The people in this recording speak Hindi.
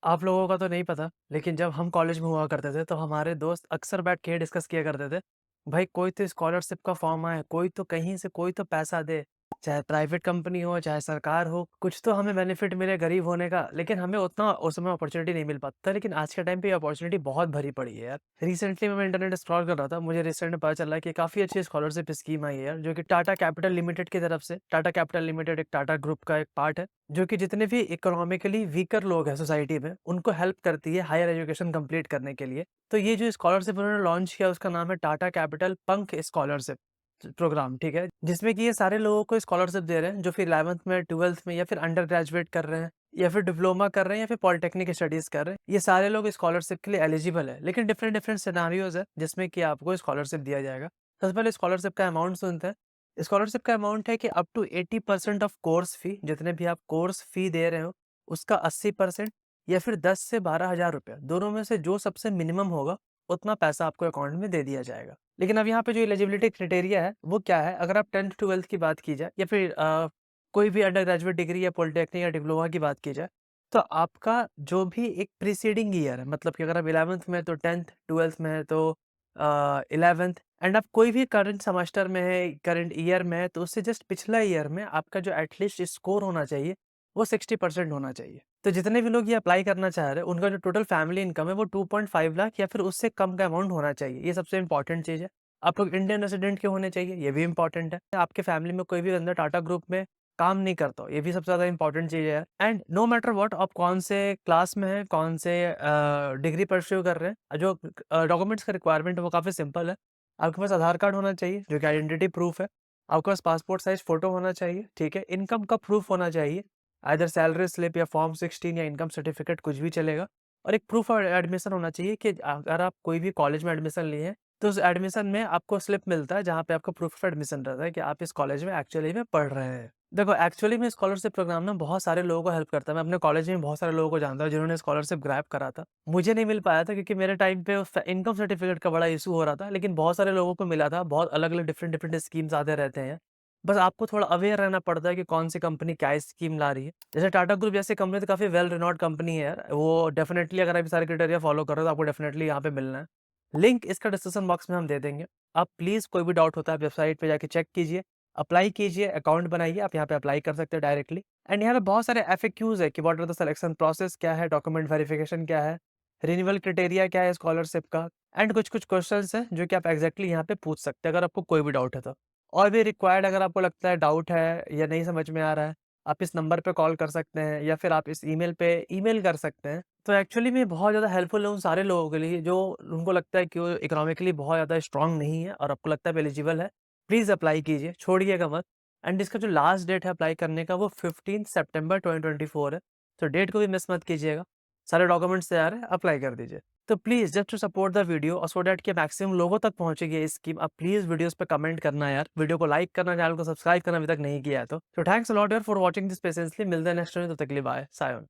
आप लोगों का तो नहीं पता, लेकिन जब हम कॉलेज में हुआ करते थे, तो हमारे दोस्त अक्सर बैठ के ये डिस्कस किया करते थे, भाई कोई तो स्कॉलरशिप का फॉर्म आए, कोई तो कहीं से कोई तो पैसा दे, चाहे प्राइवेट कंपनी हो, चाहे सरकार हो, कुछ तो हमें बेनिफिट मिले गरीब होने का, लेकिन हमें उतना उस समय अपॉर्चुनिटी नहीं मिल पाता था, लेकिन आज के टाइम पे ये अपॉर्चुनिटी बहुत भरी पड़ी है यार। रिसेंटली मैं इंटरनेट स्क्रॉल कर रहा था, मुझे रिसेंट में पता चला कि काफ़ी अच्छी स्कॉलरशिप स्कीम आई है यार, जो कि टाटा कैपिटल लिमिटेड की तरफ से। टाटा कैपिटल लिमिटेड एक टाटा ग्रुप का एक पार्ट है, जो कि जितने भी इकोनॉमिकली वीकर लोग हैं सोसाइटी में, उनको हेल्प करती है हायर एजुकेशन कंप्लीट करने के लिए। तो ये जो स्कॉलरशिप उन्होंने लॉन्च किया उसका नाम है टाटा कैपिटल पंख स्कॉलरशिप प्रोग्राम, ठीक है? जिसमें कि ये सारे लोगों को स्कॉलरशिप दे रहे हैं जो फिर 11th में, 12th में या फिर अंडर ग्रेजुएट कर रहे हैं या फिर डिप्लोमा कर रहे हैं या फिर पॉलिटेक्निक स्टडीज़ कर रहे हैं। ये सारे लोग स्कॉलरशिप के लिए एलिजिबल है, लेकिन डिफरेंट डिफरेंट सिनेरियोज़ है जिसमें कि आपको स्कॉलरशिप दिया जाएगा। सबसे पहले स्कॉलरशिप का अमाउंट सुनते हैं। स्कॉलरशिप का अमाउंट है कि up to 80% of course fee, जितने भी आप कोर्स फी दे रहे हो, उसका 80% या फिर 10 से 12,000 रुपया, दोनों में से जो सबसे मिनिमम होगा, उतना पैसा आपको अकाउंट में दे दिया जाएगा। लेकिन अब यहाँ पे जो एलिजिबिलिटी क्राइटेरिया है, वो क्या है? अगर आप 10th 12th की बात की जाए या फिर कोई भी अंडर ग्रेजुएट डिग्री या पॉलिटेक्निक या डिप्लोमा की बात की जाए, तो आपका जो भी एक प्रीसीडिंग ईयर है, मतलब कि अगर आप 11th में है तो 10th, 12th में है तो 11th, एंड आप कोई भी करंट सेमेस्टर में है, करंट ईयर में है, तो उससे जस्ट पिछला ईयर में आपका जो एटलीस्ट स्कोर होना चाहिए, वो 60% होना चाहिए। तो जितने भी लोग ये अप्लाई करना चाह रहे हैं, उनका जो टोटल फैमिली इनकम है, वो 2.5 लाख या फिर उससे कम का अमाउंट होना चाहिए। ये सबसे इम्पोर्टेंट चीज़ है। आप लोग इंडियन रेसिडेंट के होने चाहिए, ये भी इम्पोर्टेंट है। आपके फैमिली में कोई भी बंदा टाटा ग्रुप में काम नहीं करता हो, ये भी सबसे ज़्यादा इम्पोर्टेंट चीज़ है। एंड नो मैटर व्हाट, आप कौन से क्लास में हैं, कौन से डिग्री परस्यू कर रहे हैं, जो डॉक्यूमेंट्स का रिक्वायरमेंट है वो काफ़ी सिंपल है। आपके पास आधार कार्ड होना चाहिए, जो कि आइडेंटिटी प्रूफ है। आपके पास पासपोर्ट साइज़ फ़ोटो होना चाहिए, ठीक है? इनकम का प्रूफ होना चाहिए, आइदर सैलरी स्लिप या फॉर्म 16 या इनकम सर्टिफिकेट, कुछ भी चलेगा। और एक प्रूफ ऑफ एडमिशन होना चाहिए कि अगर आप कोई भी कॉलेज में एडमिशन लिए हैं, तो उस एडमिशन में आपको स्लिप मिलता है, जहाँ पे आपका प्रूफ ऑफ एडमिशन रहता है कि आप इस कॉलेज में एक्चुअली में पढ़ रहे हैं। देखो, एक्चुअली में स्कॉलरशिप प्रोग्राम ना बहुत सारे लोगों को हेल्प करता है। मैं अपने कॉलेज में बहुत सारे लोगों को जानता हूँ जिन्होंने स्कॉलरशिप ग्रैब करा था। मुझे नहीं मिल पाया था क्योंकि मेरे टाइम पे इनकम सर्टिफिकेट का बड़ा इशू हो रहा था, लेकिन बहुत सारे लोगों को मिला था। बहुत अलग-अलग डिफरेंट डिफरेंट स्कीम्स आते रहते हैं। बस आपको थोड़ा अवेयर रहना पड़ता है कि कौन सी कंपनी क्या स्कीम ला रही है। जैसे टाटा ग्रुप जैसी कंपनी तो काफ़ी वेल रिनोन्ड कंपनी है यार। वो डेफिनिटली, अगर आप ये सारे क्राइटेरिया फॉलो कर रहे हो तो आपको डेफिनिटली यहाँ पे मिलना है। लिंक इसका डिस्क्रिप्शन बॉक्स में हम दे देंगे। आप प्लीज़, कोई भी डाउट होता है आप वेबसाइट पे जाके चेक कीजिए, अप्लाई कीजिए, अकाउंट बनाइए, आप यहाँ पे अप्लाई कर सकते हो डायरेक्टली। एंड यहाँ पे बहुत सारे एफएक्यूज़ है कि what are the selection process क्या है, डॉक्यूमेंट वेरिफिकेशन क्या है, रिन्यूअल क्राइटेरिया क्या है स्कॉलरशिप का, एंड कुछ-कुछ क्वेश्चंस हैं जो कि आप एग्ज़ैक्टली यहाँ पे पूछ सकते हैं अगर आपको कोई भी डाउट है तो। और भी रिक्वायर्ड, अगर आपको लगता है डाउट है या नहीं समझ में आ रहा है, आप इस नंबर पे कॉल कर सकते हैं या फिर आप इस ईमेल पे ईमेल कर सकते हैं। तो एक्चुअली में बहुत ज़्यादा हेल्पफुल है उन सारे लोगों के लिए जो उनको लगता है कि वो इकोनॉमिकली बहुत ज़्यादा स्ट्रॉन्ग नहीं है और आपको लगता है आप एलिजिबल है। प्लीज़ अप्लाई कीजिए, छोड़िएगा मत। एंड इसका जो लास्ट डेट है अप्लाई करने का, वो 15 सितंबर 2024 है। तो डेट को भी मिस मत कीजिएगा। सारे डॉक्यूमेंट्स तैयार हैं, अप्लाई कर दीजिए। तो please, just to support the video और सो दैट कि मैक्सिमम लोगों तक पहुँचेगी ये स्कीम, आप प्लीज़ वीडियोज़ पे कमेंट करना यार, वीडियो को लाइक करना, चैनल को सब्सक्राइब करना अभी तक नहीं किया है तो। थैंक्स अ लॉट यार फॉर वॉचिंग दिस पेशेंसली। मिलते हैं नेक्स्ट वीडियो, तब तक के लिए बाय, सायोन।